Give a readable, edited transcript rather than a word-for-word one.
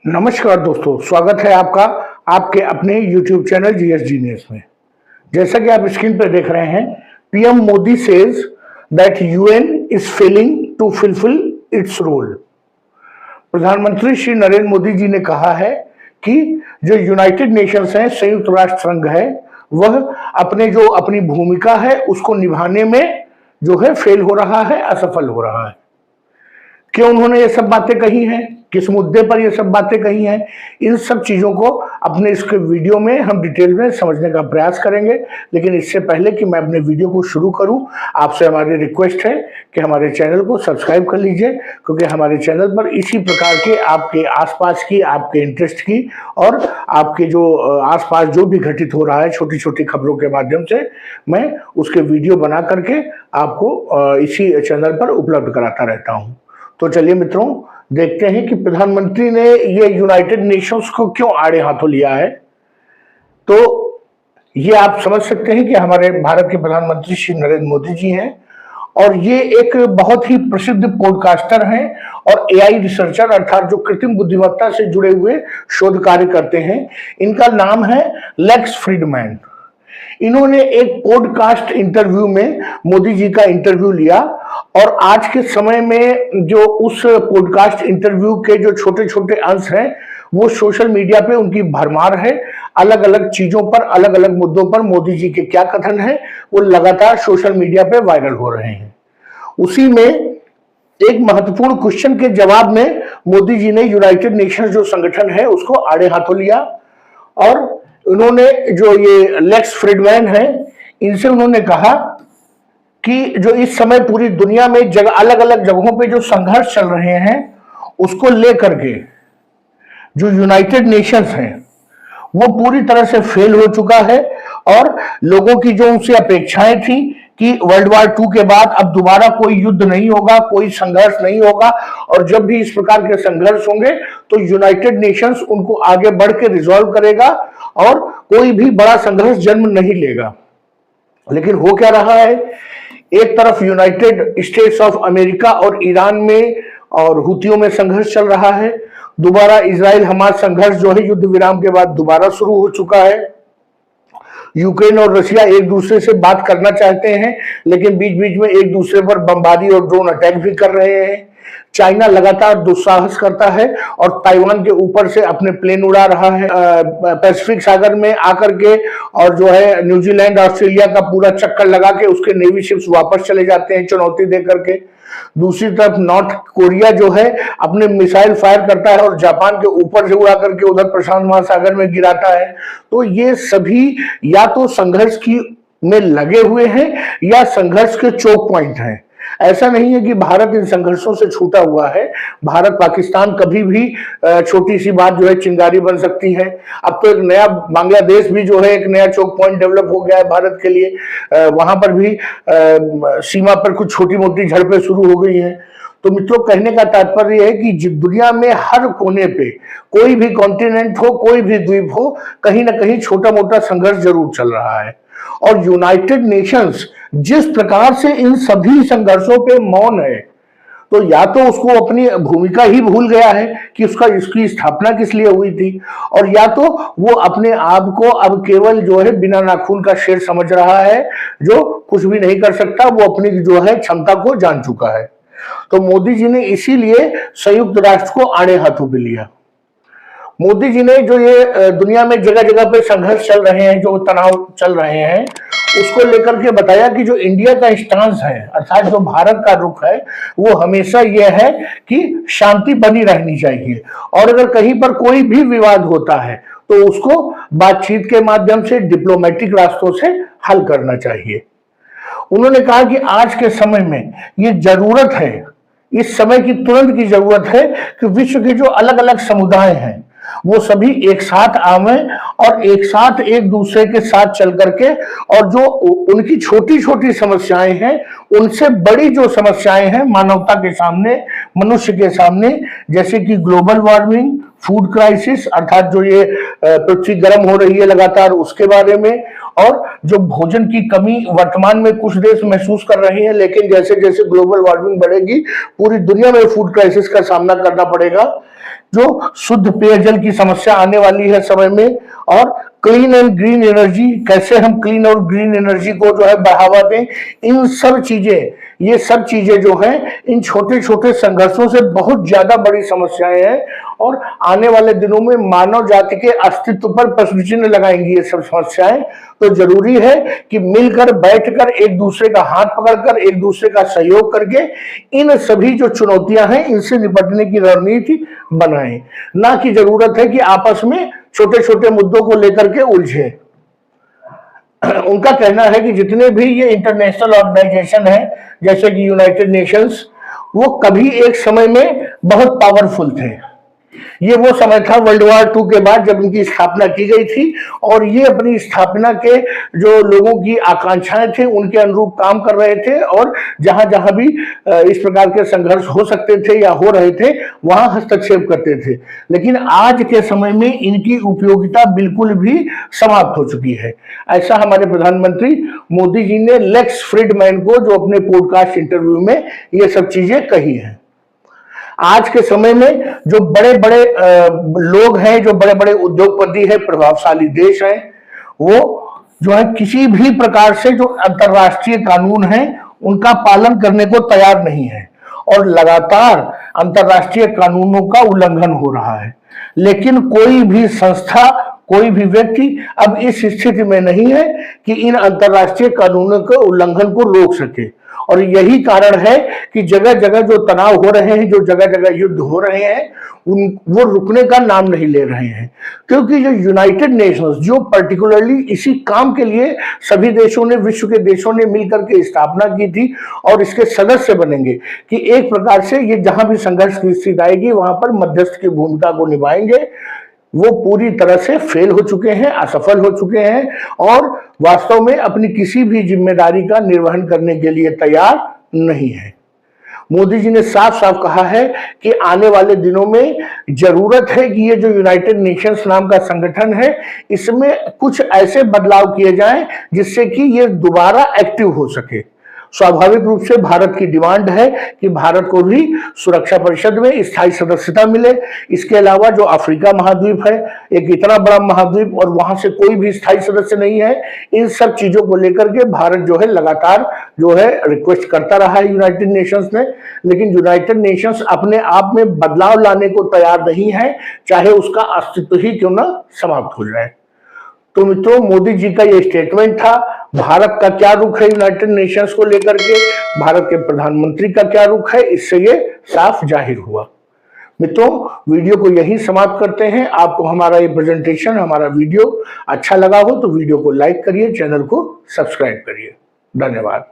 नमस्कार दोस्तों, स्वागत है आपका आपके अपने YouTube चैनल जीएस जीनियस में। जैसा कि आप स्क्रीन पर देख रहे हैं, PM Modi says that UN is failing to fulfil its role. प्रधानमंत्री श्री नरेंद्र मोदी जी ने कहा है कि जो यूनाइटेड नेशंस है, संयुक्त राष्ट्र संघ है, वह अपनी भूमिका है उसको निभाने में जो है फेल हो रहा है, असफल हो रहा है। क्यों उन्होंने ये सब बातें कही हैं, किस मुद्दे पर ये सब बातें कही हैं, इन सब चीजों को अपने इस वीडियो में हम डिटेल में समझने का प्रयास करेंगे। लेकिन इससे पहले कि मैं अपने वीडियो को शुरू करूं, आपसे हमारी रिक्वेस्ट है कि हमारे चैनल को सब्सक्राइब कर लीजिए, क्योंकि हमारे चैनल पर इसी प्रकार के आपके आसपास की, आपके इंटरेस्ट की और आपके जो आसपास जो भी घटित हो रहा है छोटी छोटी खबरों के माध्यम से मैं उसके वीडियो बना करके आपको इसी चैनल पर उपलब्ध कराता रहता हूँ। तो चलिए मित्रों, देखते हैं कि प्रधानमंत्री ने ये यूनाइटेड नेशंस को क्यों आड़े हाथों लिया है। तो ये आप समझ सकते हैं कि हमारे भारत के प्रधानमंत्री श्री नरेंद्र मोदी जी हैं और ये एक बहुत ही प्रसिद्ध पॉडकास्टर हैं और एआई रिसर्चर अर्थात जो कृत्रिम बुद्धिमत्ता से जुड़े हुए शोध कार्य करते हैं। इनका नाम है लेक्स फ्रीडमैन। इन्होंने एक पॉडकास्ट इंटरव्यू में मोदी जी का इंटरव्यू लिया और आज के समय में जो उस पॉडकास्ट इंटरव्यू के जो छोटे छोटे अंश हैं वो सोशल मीडिया पे उनकी भरमार है। अलग अलग चीजों पर, अलग अलग मुद्दों पर मोदी जी के क्या कथन है वो लगातार सोशल मीडिया पे वायरल हो रहे हैं। उसी में एक महत्वपूर्ण क्वेश्चन के जवाब में मोदी जी ने यूनाइटेड नेशंस जो संगठन है उसको आड़े हाथों लिया और उन्होंने जो ये लेक्स फ्रीडमैन है इनसे उन्होंने कहा कि जो इस समय पूरी दुनिया में अलग अलग जगहों पे जो संघर्ष चल रहे हैं उसको लेकर के जो यूनाइटेड नेशंस हैं वो पूरी तरह से फेल हो चुका है और लोगों की जो उनसे अपेक्षाएं थी कि वर्ल्ड वार 2 के बाद अब दोबारा कोई युद्ध नहीं होगा, कोई संघर्ष नहीं होगा और जब भी इस प्रकार के संघर्ष होंगे तो यूनाइटेड नेशंस उनको आगे बढ़ के रिजॉल्व करेगा और कोई भी बड़ा संघर्ष जन्म नहीं लेगा। लेकिन हो क्या रहा है, एक तरफ यूनाइटेड स्टेट्स ऑफ अमेरिका और ईरान में और हुतियों में संघर्ष चल रहा है। दोबारा इजराइल हमास संघर्ष जो है युद्ध विराम के बाद दोबारा शुरू हो चुका है। यूक्रेन और रशिया एक दूसरे से बात करना चाहते हैं लेकिन बीच बीच में एक दूसरे पर बमबारी और ड्रोन अटैक भी कर रहे हैं। चाइना लगातार दुस्साहस करता है और ताइवान के ऊपर से अपने प्लेन उड़ा रहा है पैसिफिक सागर में आकर के और जो है न्यूजीलैंड ऑस्ट्रेलिया का पूरा चक्कर लगा के उसके नेवी शिप्स वापस चले जाते हैं चुनौती दे करके। दूसरी तरफ नॉर्थ कोरिया जो है अपने मिसाइल फायर करता है और जापान के ऊपर से उड़ा करके उधर प्रशांत महासागर में गिराता है। तो ये सभी या तो संघर्ष की में लगे हुए हैं या संघर्ष के चोक पॉइंट हैं। ऐसा नहीं है कि भारत इन संघर्षों से छूटा हुआ है। भारत पाकिस्तान कभी भी छोटी सी बात जो है चिंगारी बन सकती है। अब तो एक नया बांग्लादेश भी जो है एक नया चोक पॉइंट डेवलप हो गया है भारत के लिए। वहां पर भी सीमा पर कुछ छोटी मोटी झड़पें शुरू हो गई हैं। तो मित्रों, कहने का तात्पर्य है कि दुनिया में हर कोने पे कोई भी कॉन्टिनेंट हो, कोई भी द्वीप हो, कहीं ना कहीं छोटा मोटा संघर्ष जरूर चल रहा है। और यूनाइटेड नेशंस जिस प्रकार से इन सभी संघर्षों पे मौन है, तो या तो उसको अपनी भूमिका ही भूल गया है कि इसकी स्थापना किस लिए हुई थी, और या तो वो अपने आप को अब केवल जो है बिना नाखून का शेर समझ रहा है जो कुछ भी नहीं कर सकता। वो अपनी जो है क्षमता को जान चुका है। तो मोदी जी ने इसीलिए संयुक्त राष्ट्र को आड़े हाथों पे लिया। मोदी जी ने जो ये दुनिया में जगह जगह पे संघर्ष चल रहे हैं, जो तनाव चल रहे हैं, उसको लेकर के बताया कि जो इंडिया का स्टांस है अर्थात जो भारत का रुख है वो हमेशा यह है कि शांति बनी रहनी चाहिए और अगर कहीं पर कोई भी विवाद होता है तो उसको बातचीत के माध्यम से, डिप्लोमेटिक रास्तों से हल करना चाहिए। उन्होंने कहा कि आज के समय में ये जरूरत है, इस समय की तुरंत की जरूरत है कि विश्व के जो अलग अलग समुदाय हैं वो सभी एक साथ आवे और एक साथ एक दूसरे के साथ चल करके और जो उनकी छोटी छोटी समस्याएं हैं उनसे बड़ी जो समस्याएं हैं मानवता के सामने, मनुष्य के सामने, जैसे कि ग्लोबल वार्मिंग, फूड क्राइसिस अर्थात जो ये पृथ्वी गर्म हो रही है लगातार उसके बारे में, और जो भोजन की कमी वर्तमान में कुछ देश महसूस कर रहे हैं, लेकिन जैसे जैसे ग्लोबल वार्मिंग बढ़ेगी पूरी दुनिया में फूड क्राइसिस का सामना करना पड़ेगा। जो शुद्ध पेयजल की समस्या आने वाली है समय में, और क्लीन एंड ग्रीन एनर्जी, कैसे हम क्लीन और ग्रीन एनर्जी को जो है बढ़ावा दें, इन सब चीजें, ये सब चीजें जो हैं इन छोटे छोटे संघर्षों से बहुत ज्यादा बड़ी समस्याएं हैं और आने वाले दिनों में मानव जाति के अस्तित्व पर प्रश्न चिन्ह लगाएंगी ये सब समस्याएं। तो जरूरी है कि मिलकर बैठकर एक दूसरे का हाथ पकड़कर एक दूसरे का सहयोग करके इन सभी जो चुनौतियां हैं इनसे निपटने की रणनीति बनाएं, ना कि जरूरत है कि आपस में छोटे छोटे मुद्दों को लेकर के उलझे। उनका कहना है कि जितने भी ये इंटरनेशनल ऑर्गेनाइजेशन है जैसे कि यूनाइटेड नेशंस, वो कभी एक समय में बहुत पावरफुल थे। ये वो समय था वर्ल्ड वॉर 2 के बाद जब इनकी स्थापना की गई थी, और ये अपनी स्थापना के जो लोगों की आकांक्षाएं थे उनके अनुरूप काम कर रहे थे, और जहां जहां भी इस प्रकार के संघर्ष हो सकते थे या हो रहे थे वहां हस्तक्षेप करते थे। लेकिन आज के समय में इनकी उपयोगिता बिल्कुल भी समाप्त हो चुकी है। ऐसा हमारे प्रधानमंत्री मोदी जी ने लेक्स फ्रीडमैन को जो अपने पॉडकास्ट इंटरव्यू में ये सब चीजें कही हैं। आज के समय में जो बड़े बड़े लोग हैं, जो बड़े बड़े उद्योगपति हैं, प्रभावशाली देश हैं, वो जो है किसी भी प्रकार से जो अंतर्राष्ट्रीय कानून है उनका पालन करने को तैयार नहीं है, और लगातार अंतर्राष्ट्रीय कानूनों का उल्लंघन हो रहा है। लेकिन कोई भी संस्था, कोई भी व्यक्ति अब इस स्थिति में नहीं है कि इन अंतर्राष्ट्रीय कानूनों के उल्लंघन को रोक सके, और यही कारण है कि जगह जगह जो तनाव हो रहे हैं, जो जगह जगह युद्ध हो रहे हैं, वो रुकने का नाम नहीं ले रहे हैं। क्योंकि जो यूनाइटेड नेशंस जो पर्टिकुलरली इसी काम के लिए सभी देशों ने, विश्व के देशों ने मिलकर के स्थापना की थी और इसके सदस्य बनेंगे कि एक प्रकार से ये जहां भी संघर्ष की स्थिति आएगी वहां पर मध्यस्थ की भूमिका को निभाएंगे, वो पूरी तरह से फेल हो चुके हैं, असफल हो चुके हैं, और वास्तव में अपनी किसी भी जिम्मेदारी का निर्वहन करने के लिए तैयार नहीं है। मोदी जी ने साफ साफ कहा है कि आने वाले दिनों में जरूरत है कि ये जो यूनाइटेड नेशंस नाम का संगठन है इसमें कुछ ऐसे बदलाव किए जाएं जिससे कि ये दोबारा एक्टिव हो सके। स्वाभाविक रूप से भारत की डिमांड है कि भारत को भी सुरक्षा परिषद में स्थायी सदस्यता मिले। इसके अलावा जो अफ्रीका महाद्वीप है, एक इतना बड़ा महाद्वीप और वहां से कोई भी स्थायी सदस्य नहीं है, इन सब चीजों को लेकर के भारत जो है लगातार जो है रिक्वेस्ट करता रहा है यूनाइटेड नेशंस ने। लेकिन यूनाइटेड नेशंस अपने आप में बदलाव लाने को तैयार नहीं है, चाहे उसका अस्तित्व ही क्यों ना समाप्त हो जाए। तो मित्रों, मोदी जी का ये स्टेटमेंट था। भारत का क्या रुख है यूनाइटेड नेशंस को लेकर के, भारत के प्रधानमंत्री का क्या रुख है, इससे ये साफ जाहिर हुआ। मित्रों, वीडियो को यही समाप्त करते हैं। आपको हमारा ये प्रेजेंटेशन, हमारा वीडियो अच्छा लगा हो तो वीडियो को लाइक करिए, चैनल को सब्सक्राइब करिए। धन्यवाद।